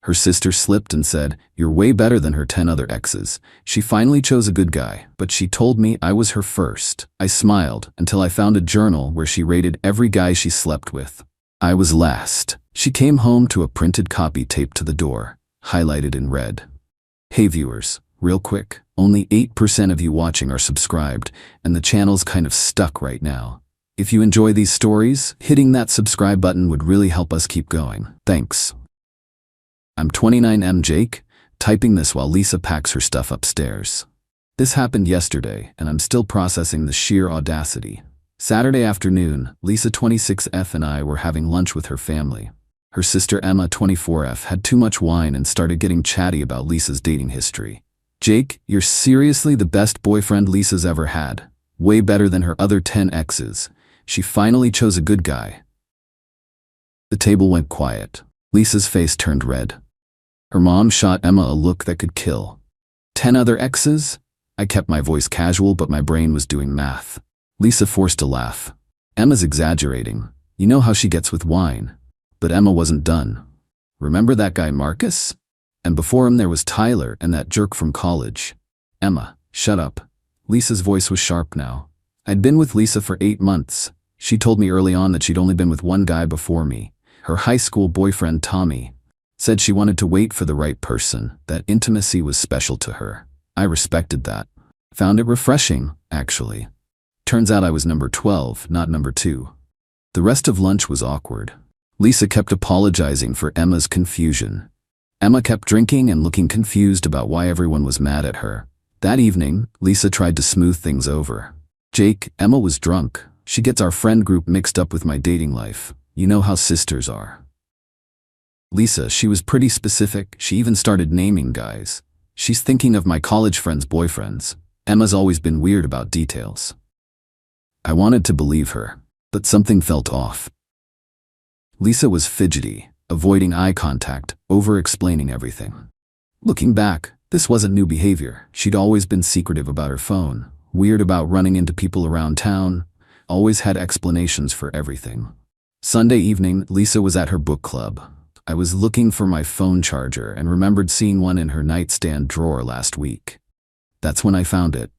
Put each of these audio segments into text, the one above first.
Her sister slipped and said, "You're way better than her 10 other exes. She finally chose a good guy, but she told me I was her first." I smiled until I found a journal where she rated every guy she slept with. I was last. She came home to a printed copy taped to the door, highlighted in red. Hey viewers, real quick, only 8% of you watching are subscribed, and the channel's kind of stuck right now. If you enjoy these stories, hitting that subscribe button would really help us keep going. Thanks. I'm 29M Jake, typing this while Lisa packs her stuff upstairs. This happened yesterday, and I'm still processing the sheer audacity. Saturday afternoon, Lisa 26F and I were having lunch with her family. Her sister Emma 24F had too much wine and started getting chatty about Lisa's dating history. "Jake, you're seriously the best boyfriend Lisa's ever had. Way better than her other 10 exes. She finally chose a good guy." The table went quiet. Lisa's face turned red. Her mom shot Emma a look that could kill. 10 other exes? I kept my voice casual, but my brain was doing math. Lisa forced a laugh. "Emma's exaggerating. You know how she gets with wine." But Emma wasn't done. "Remember that guy Marcus? And before him there was Tyler and that jerk from college." "Emma, shut up." Lisa's voice was sharp now. I'd been with Lisa for 8 months. She told me early on that she'd only been with one guy before me. Her high school boyfriend Tommy. Said she wanted to wait for the right person, that intimacy was special to her. I respected that. Found it refreshing, actually. Turns out I was number 12, not number 2. The rest of lunch was awkward. Lisa kept apologizing for Emma's confusion. Emma kept drinking and looking confused about why everyone was mad at her. That evening, Lisa tried to smooth things over. "Jake, Emma was drunk. She gets our friend group mixed up with my dating life. You know how sisters are." "Lisa, she was pretty specific. She even started naming guys. She's thinking of my college friends' boyfriends. Emma's always been weird about details." I wanted to believe her, but something felt off. Lisa was fidgety, avoiding eye contact, over-explaining everything. Looking back, this wasn't new behavior. She'd always been secretive about her phone, weird about running into people around town, always had explanations for everything. Sunday evening, Lisa was at her book club. I was looking for my phone charger and remembered seeing one in her nightstand drawer last week. That's when I found it.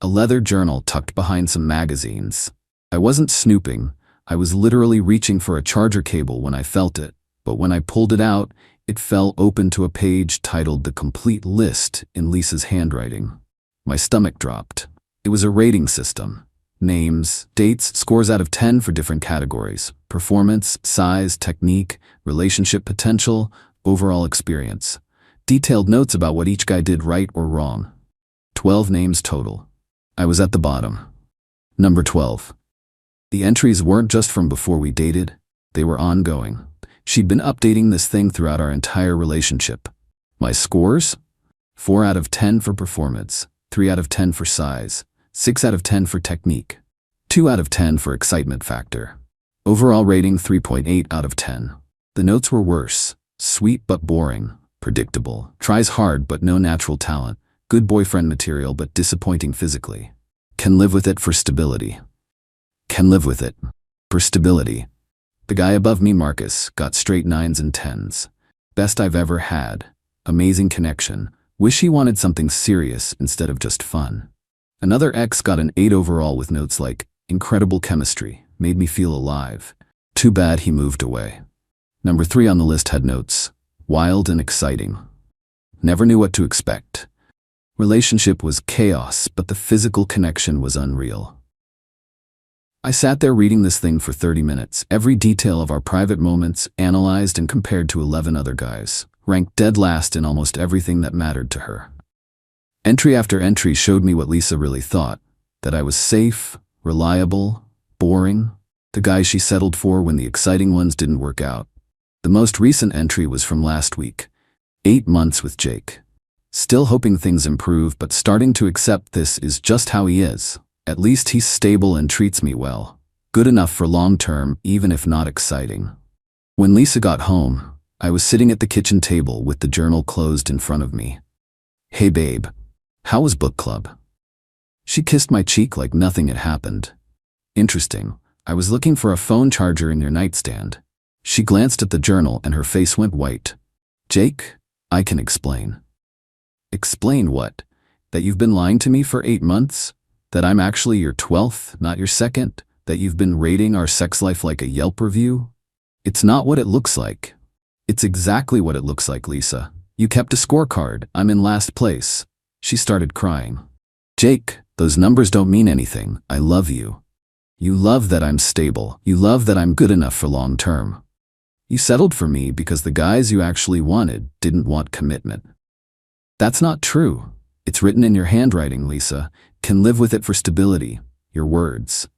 A leather journal tucked behind some magazines. I wasn't snooping. I was literally reaching for a charger cable when I felt it, but when I pulled it out, it fell open to a page titled "The Complete List" in Lisa's handwriting. My stomach dropped. It was a rating system. Names, dates, scores out of 10 for different categories: performance, size, technique, relationship potential, overall experience. Detailed notes about what each guy did right or wrong. 12 names total. I was at the bottom. Number 12. The entries weren't just from before we dated, they were ongoing. She'd been updating this thing throughout our entire relationship. My scores? 4 out of 10 for performance, 3 out of 10 for size, 6 out of 10 for technique, 2 out of 10 for excitement factor. Overall rating 3.8 out of 10. The notes were worse. Sweet but boring. Predictable. Tries hard but no natural talent. Good boyfriend material but disappointing physically. Can live with it for stability. Can live with it. For stability. The guy above me, Marcus, got straight 9s and 10s. Best I've ever had. Amazing connection. Wish he wanted something serious instead of just fun. Another ex got an 8 overall with notes like, "Incredible chemistry, made me feel alive. Too bad he moved away." Number 3 on the list had notes, "Wild and exciting. Never knew what to expect." Relationship was chaos, but the physical connection was unreal. I sat there reading this thing for 30 minutes, every detail of our private moments analyzed and compared to 11 other guys, ranked dead last in almost everything that mattered to her. Entry after entry showed me what Lisa really thought, that I was safe, reliable, boring, the guy she settled for when the exciting ones didn't work out. The most recent entry was from last week, 8 months with Jake. Still hoping things improve, but starting to accept this is just how he is. At least he's stable and treats me well. Good enough for long term, even if not exciting. When Lisa got home, I was sitting at the kitchen table with the journal closed in front of me. "Hey babe, how was book club?" She kissed my cheek like nothing had happened. "Interesting, I was looking for a phone charger in your nightstand." She glanced at the journal and her face went white. Jake, I can explain. Explain what? That you've been lying to me for 8 months? That I'm actually your 12th, not your second? That you've been rating our sex life like a Yelp review? It's not what it looks like. It's exactly what it looks like, Lisa. You kept a scorecard. I'm in last place. She started crying. Jake, those numbers don't mean anything. I love you. You love that I'm stable. You love that I'm good enough for long term. You settled for me because the guys you actually wanted didn't want commitment. That's not true. It's written in your handwriting, Lisa. Can live with it for stability. Your words.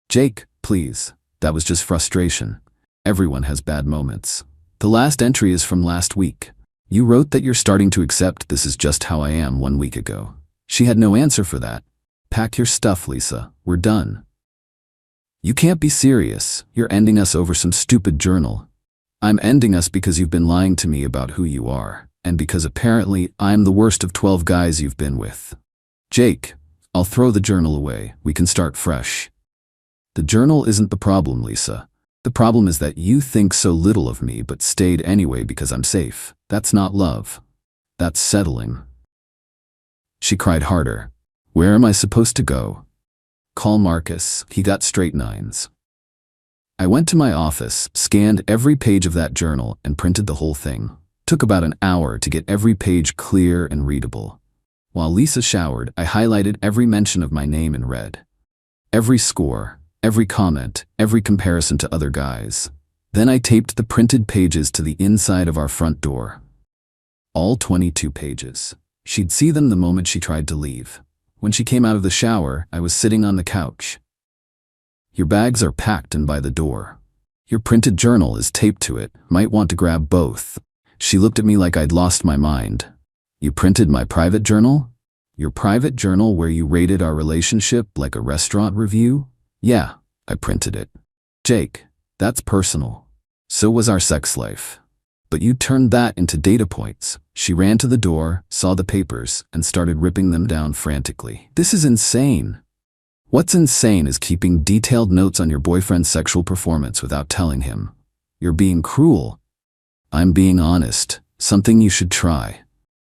Jake, please. That was just frustration. Everyone has bad moments. The last entry is from last week. You wrote that you're starting to accept this is just how I am 1 week ago. She had no answer for that. Pack your stuff, Lisa. We're done. You can't be serious. You're ending us over some stupid journal. I'm ending us because you've been lying to me about who you are, and because apparently I'm the worst of 12 guys you've been with. Jake, I'll throw the journal away. We can start fresh. The journal isn't the problem, Lisa. The problem is that you think so little of me but stayed anyway because I'm safe. That's not love. That's settling. She cried harder. Where am I supposed to go? Call Marcus. He got straight 9s. I went to my office, scanned every page of that journal, and printed the whole thing. Took about an hour to get every page clear and readable. While Lisa showered, I highlighted every mention of my name in red. Every score, every comment, every comparison to other guys. Then I taped the printed pages to the inside of our front door. All 22 pages. She'd see them the moment she tried to leave. When she came out of the shower, I was sitting on the couch. Your bags are packed and by the door. Your printed journal is taped to it. Might want to grab both. She looked at me like I'd lost my mind. You printed my private journal? Your private journal where you rated our relationship like a restaurant review? Yeah, I printed it. Jake, that's personal. So was our sex life. But you turned that into data points. She ran to the door, saw the papers, and started ripping them down frantically. This is insane. What's insane is keeping detailed notes on your boyfriend's sexual performance without telling him. You're being cruel. I'm being honest. Something you should try.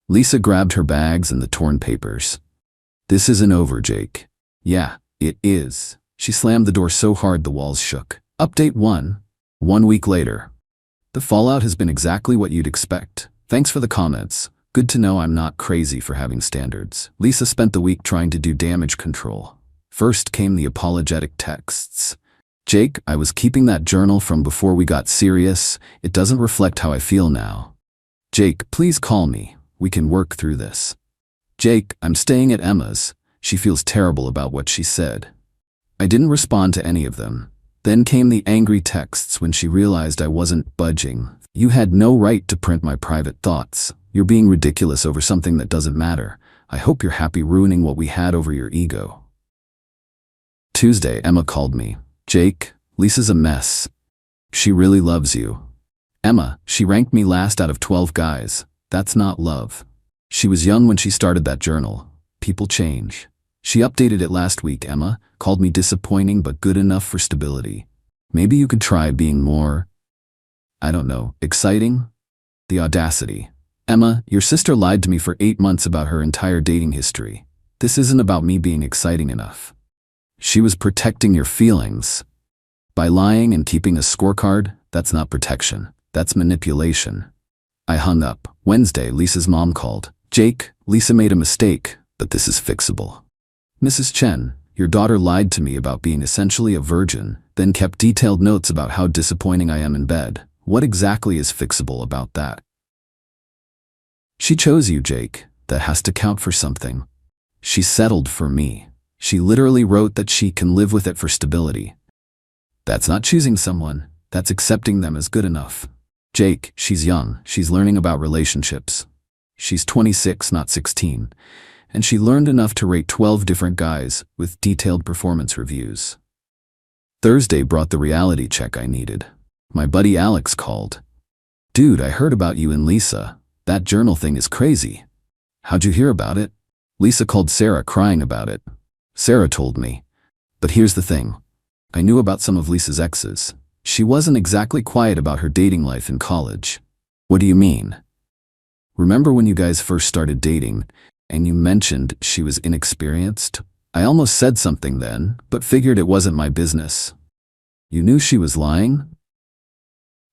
Lisa grabbed her bags and the torn papers. This isn't over, Jake. Yeah, it is. She slammed the door so hard the walls shook. Update 1. 1 week later. The fallout has been exactly what you'd expect. Thanks for the comments. Good to know I'm not crazy for having standards. Lisa spent the week trying to do damage control. First came the apologetic texts. Jake, I was keeping that journal from before we got serious. It doesn't reflect how I feel now. Jake, please call me. We can work through this. Jake, I'm staying at Emma's. She feels terrible about what she said. I didn't respond to any of them. Then came the angry texts when she realized I wasn't budging. You had no right to print my private thoughts. You're being ridiculous over something that doesn't matter. I hope you're happy ruining what we had over your ego. Tuesday, Emma called me. Jake, Lisa's a mess. She really loves you. Emma, she ranked me last out of 12 guys. That's not love. She was young when she started that journal. People change. She updated it last week, Emma. Called me disappointing but good enough for stability. Maybe you could try being more, I don't know, exciting? The audacity. Emma, your sister lied to me for 8 months about her entire dating history. This isn't about me being exciting enough. She was protecting your feelings. By lying and keeping a scorecard, that's not protection. That's manipulation. I hung up. Wednesday, Lisa's mom called. Jake, Lisa made a mistake, but this is fixable. Mrs. Chen, your daughter lied to me about being essentially a virgin, then kept detailed notes about how disappointing I am in bed. What exactly is fixable about that? She chose you, Jake. That has to count for something. She settled for me. She literally wrote that she can live with it for stability. That's not choosing someone. That's accepting them as good enough. Jake, she's young. She's learning about relationships. She's 26, not 16. And she learned enough to rate 12 different guys with detailed performance reviews. Thursday brought the reality check I needed. My buddy Alex called. Dude, I heard about you and Lisa. That journal thing is crazy. How'd you hear about it? Lisa called Sarah crying about it. Sarah told me. But here's the thing. I knew about some of Lisa's exes. She wasn't exactly quiet about her dating life in college. What do you mean? Remember when you guys first started dating and you mentioned she was inexperienced? I almost said something then, but figured it wasn't my business. You knew she was lying?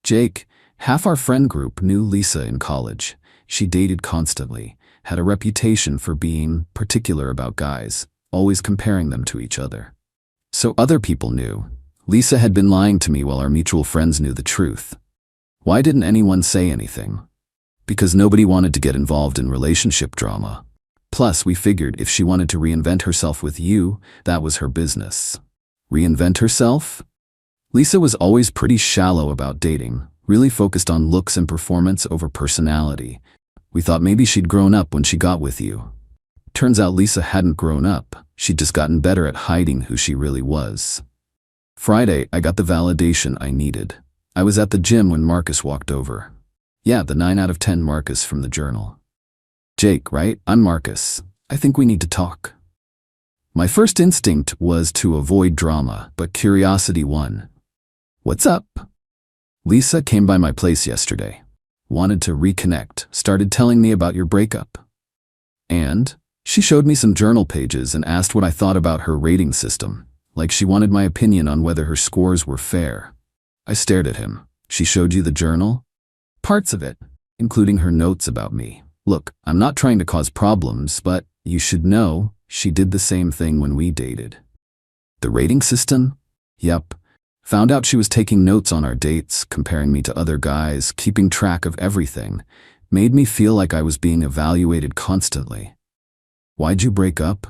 Jake, half our friend group knew Lisa in college. She dated constantly, had a reputation for being particular about guys, always comparing them to each other. So other people knew. Lisa had been lying to me while our mutual friends knew the truth. Why didn't anyone say anything? Because nobody wanted to get involved in relationship drama. Plus, we figured if she wanted to reinvent herself with you, that was her business. Reinvent herself? Lisa was always pretty shallow about dating, really focused on looks and performance over personality. We thought maybe she'd grown up when she got with you. Turns out Lisa hadn't grown up. She'd just gotten better at hiding who she really was. Friday, I got the validation I needed. I was at the gym when Marcus walked over. Yeah, the 9 out of 10 Marcus from the journal. Jake, right? I'm Marcus. I think we need to talk. My first instinct was to avoid drama, but curiosity won. What's up? Lisa came by my place yesterday. Wanted to reconnect, started telling me about your breakup. And she showed me some journal pages and asked what I thought about her rating system, like she wanted my opinion on whether her scores were fair. I stared at him. She showed you the journal? Parts of it, including her notes about me. Look, I'm not trying to cause problems, but you should know she did the same thing when we dated. The rating system? Yep. Found out she was taking notes on our dates, comparing me to other guys, keeping track of everything. Made me feel like I was being evaluated constantly. Why'd you break up?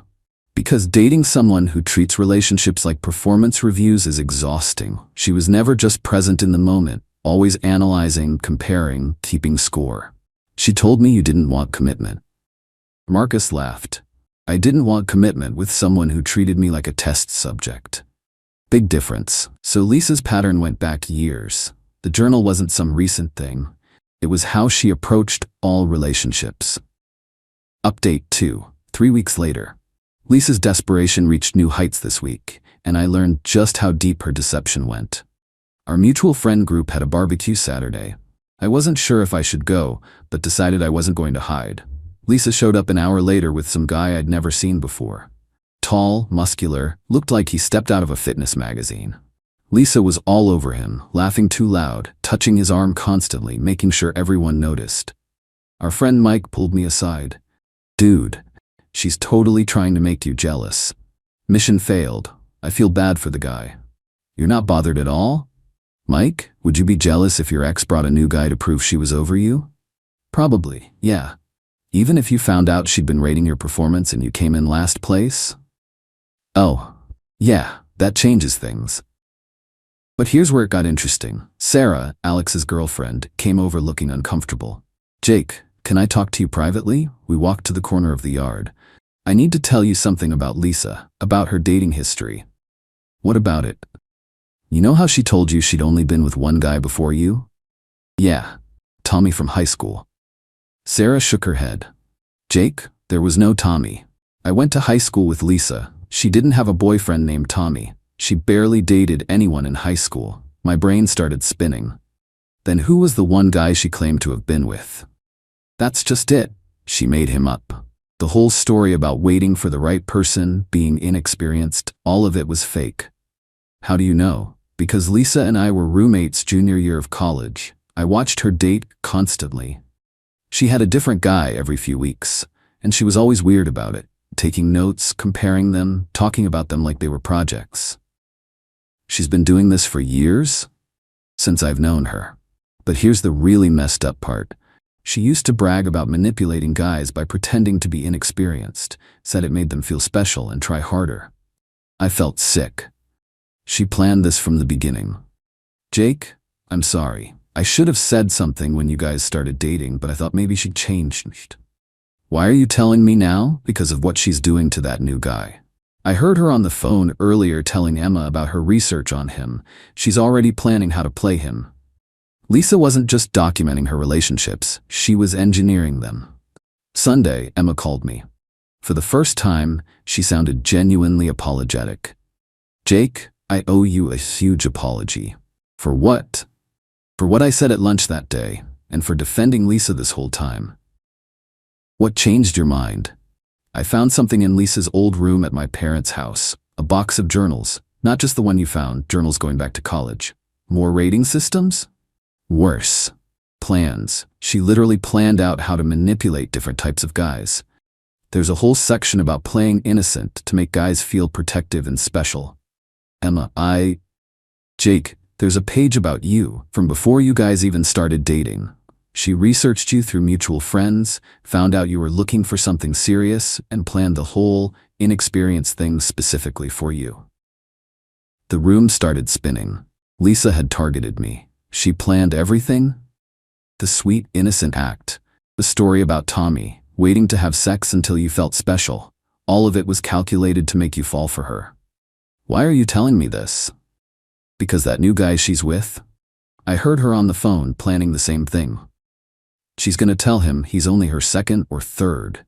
Because dating someone who treats relationships like performance reviews is exhausting. She was never just present in the moment, always analyzing, comparing, keeping score. She told me you didn't want commitment. Marcus laughed. I didn't want commitment with someone who treated me like a test subject. Big difference. So Lisa's pattern went back years. The journal wasn't some recent thing. It was how she approached all relationships. Update 2. 3 weeks later. Lisa's desperation reached new heights this week, and I learned just how deep her deception went. Our mutual friend group had a barbecue Saturday. I wasn't sure if I should go, but decided I wasn't going to hide. Lisa showed up an hour later with some guy I'd never seen before. Tall, muscular, looked like he stepped out of a fitness magazine. Lisa was all over him, laughing too loud, touching his arm constantly, making sure everyone noticed. Our friend Mike pulled me aside. Dude, she's totally trying to make you jealous. Mission failed. I feel bad for the guy. You're not bothered at all? Mike, would you be jealous if your ex brought a new guy to prove she was over you? Probably, yeah. Even if you found out she'd been rating your performance and you came in last place? Oh, yeah, that changes things. But here's where it got interesting. Sarah, Alex's girlfriend, came over looking uncomfortable. Jake, can I talk to you privately? We walked to the corner of the yard. I need to tell you something about Lisa, about her dating history. What about it? You know how she told you she'd only been with one guy before you? Yeah, Tommy from high school. Sarah shook her head. Jake, there was no Tommy. I went to high school with Lisa. She didn't have a boyfriend named Tommy. She barely dated anyone in high school. My brain started spinning. Then who was the one guy she claimed to have been with? That's just it. She made him up. The whole story about waiting for the right person, being inexperienced, all of it was fake. How do you know? Because Lisa and I were roommates junior year of college. I watched her date constantly. She had a different guy every few weeks, and she was always weird about it, taking notes, comparing them, talking about them like they were projects. She's been doing this for years? Since I've known her. But here's the really messed up part. She used to brag about manipulating guys by pretending to be inexperienced, said it made them feel special and try harder. I felt sick. She planned this from the beginning. Jake, I'm sorry. I should have said something when you guys started dating, but I thought maybe she'd changed. Why are you telling me now? Because of what she's doing to that new guy. I heard her on the phone earlier telling Emma about her research on him. She's already planning how to play him. Lisa wasn't just documenting her relationships, she was engineering them. Sunday, Emma called me. For the first time, she sounded genuinely apologetic. Jake, I owe you a huge apology. For what? For what I said at lunch that day, and for defending Lisa this whole time. What changed your mind? I found something in Lisa's old room at my parents' house. A box of journals. Not just the one you found, journals going back to college. More rating systems? Worse. Plans. She literally planned out how to manipulate different types of guys. There's a whole section about playing innocent to make guys feel protective and special. Emma, Jake, there's a page about you from before you guys even started dating. She researched you through mutual friends, found out you were looking for something serious, and planned the whole, inexperienced thing specifically for you. The room started spinning. Lisa had targeted me. She planned everything? The sweet, innocent act. The story about Tommy, waiting to have sex until you felt special. All of it was calculated to make you fall for her. Why are you telling me this? Because that new guy she's with? I heard her on the phone planning the same thing. She's gonna tell him he's only her second or third.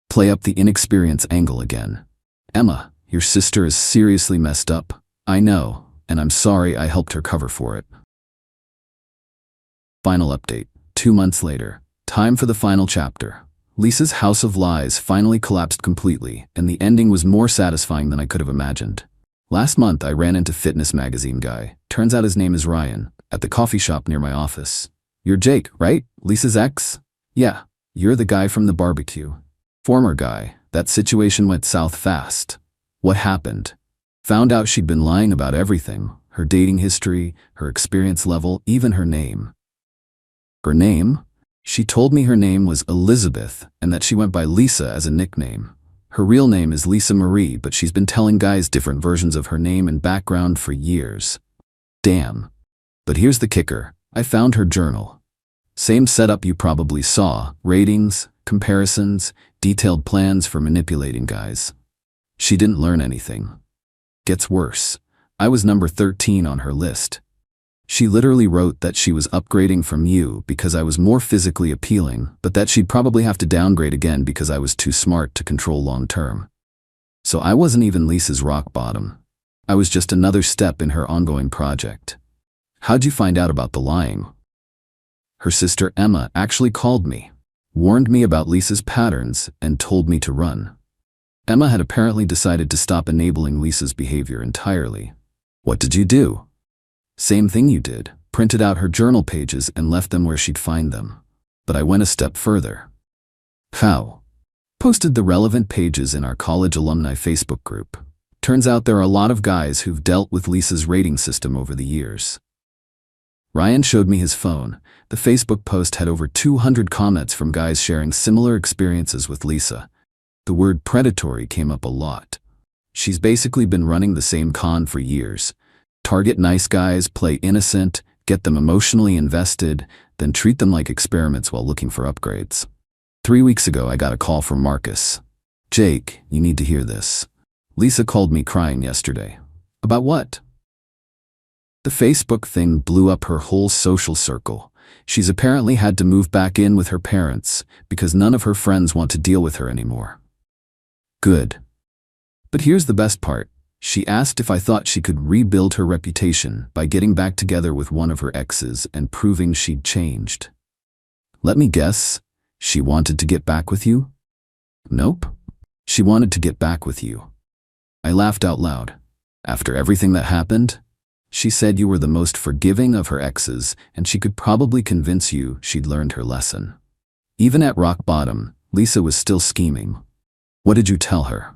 Play up the inexperience angle again. Emma, your sister is seriously messed up. I know, and I'm sorry I helped her cover for it. Final update. 2 months later. Time for the final chapter. Lisa's house of lies finally collapsed completely, and the ending was more satisfying than I could have imagined. Last month, I ran into fitness magazine guy. Turns out his name is Ryan, at the coffee shop near my office. You're Jake, right? Lisa's ex? Yeah, you're the guy from the barbecue. Former guy. That situation went south fast. What happened? Found out she'd been lying about everything. Her dating history, her experience level, even her name. Her name? She told me her name was Elizabeth and that she went by Lisa as a nickname. Her real name is Lisa Marie, but she's been telling guys different versions of her name and background for years. Damn. But here's the kicker. I found her journal. Same setup you probably saw. Ratings, comparisons, detailed plans for manipulating guys. She didn't learn anything. Gets worse. I was number 13 on her list. She literally wrote that she was upgrading from you because I was more physically appealing, but that she'd probably have to downgrade again because I was too smart to control long term. So I wasn't even Lisa's rock bottom. I was just another step in her ongoing project. How'd you find out about the lying? Her sister Emma actually called me, warned me about Lisa's patterns, and told me to run. Emma had apparently decided to stop enabling Lisa's behavior entirely. What did you do? Same thing you did. Printed out her journal pages and left them where she'd find them. But I went a step further. How? Posted the relevant pages in our college alumni Facebook group. Turns out there are a lot of guys who've dealt with Lisa's rating system over the years. Ryan showed me his phone. The Facebook post had over 200 comments from guys sharing similar experiences with Lisa. The word predatory came up a lot. She's basically been running the same con for years. Target nice guys, play innocent, get them emotionally invested, then treat them like experiments while looking for upgrades. 3 weeks ago, I got a call from Marcus. Jake, you need to hear this. Lisa called me crying yesterday. About what? The Facebook thing blew up her whole social circle. She's apparently had to move back in with her parents because none of her friends want to deal with her anymore. Good. But here's the best part. She asked if I thought she could rebuild her reputation by getting back together with one of her exes and proving she'd changed. Let me guess, she wanted to get back with you? Nope. She wanted to get back with you. I laughed out loud. After everything that happened, she said you were the most forgiving of her exes and she could probably convince you she'd learned her lesson. Even at rock bottom, Lisa was still scheming. What did you tell her?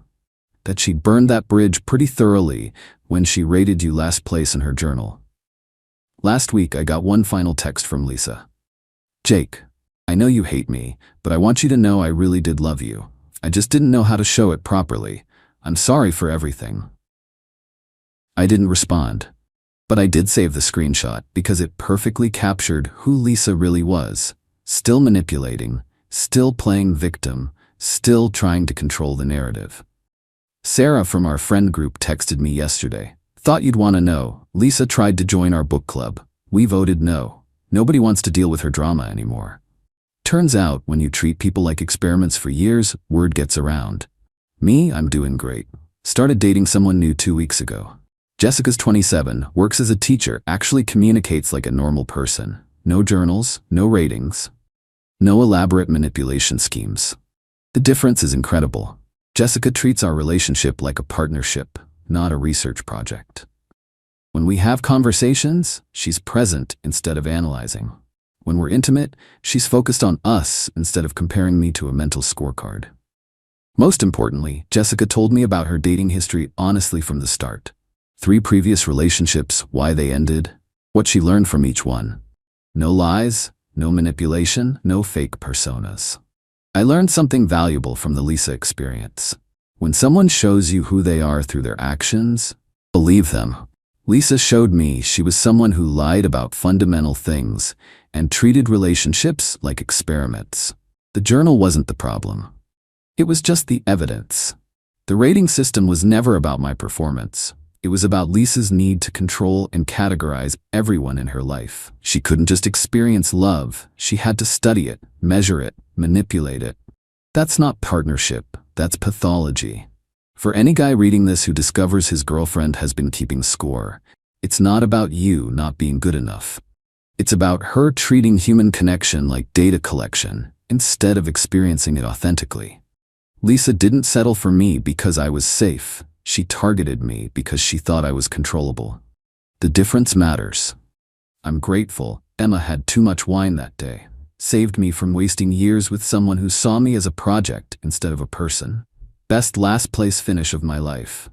That she'd burned that bridge pretty thoroughly when she rated you last place in her journal. Last week, I got one final text from Lisa. Jake, I know you hate me, but I want you to know I really did love you. I just didn't know how to show it properly. I'm sorry for everything. I didn't respond, but I did save the screenshot because it perfectly captured who Lisa really was. Still manipulating, still playing victim, still trying to control the narrative. Sarah from our friend group texted me yesterday. Thought you'd want to know. Lisa tried to join our book club. We voted no. Nobody wants to deal with her drama anymore. Turns out, when you treat people like experiments for years, word gets around. Me, I'm doing great. Started dating someone new 2 weeks ago. Jessica's 27, works as a teacher, actually communicates like a normal person. No journals, no ratings, no elaborate manipulation schemes. The difference is incredible. Jessica treats our relationship like a partnership, not a research project. When we have conversations, she's present instead of analyzing. When we're intimate, she's focused on us instead of comparing me to a mental scorecard. Most importantly, Jessica told me about her dating history honestly from the start. 3 previous relationships, why they ended, what she learned from each one. No lies, no manipulation, no fake personas. I learned something valuable from the Lisa experience. When someone shows you who they are through their actions, believe them. Lisa showed me she was someone who lied about fundamental things and treated relationships like experiments. The journal wasn't the problem. It was just the evidence. The rating system was never about my performance. It was about Lisa's need to control and categorize everyone in her life. She couldn't just experience love. She had to study it, measure it, manipulate it. That's not partnership. That's pathology. For any guy reading this who discovers his girlfriend has been keeping score, it's not about you not being good enough. It's about her treating human connection like data collection instead of experiencing it authentically. Lisa didn't settle for me because I was safe. She targeted me because she thought I was controllable. The difference matters. I'm grateful Emma had too much wine that day. Saved me from wasting years with someone who saw me as a project instead of a person. Best last place finish of my life.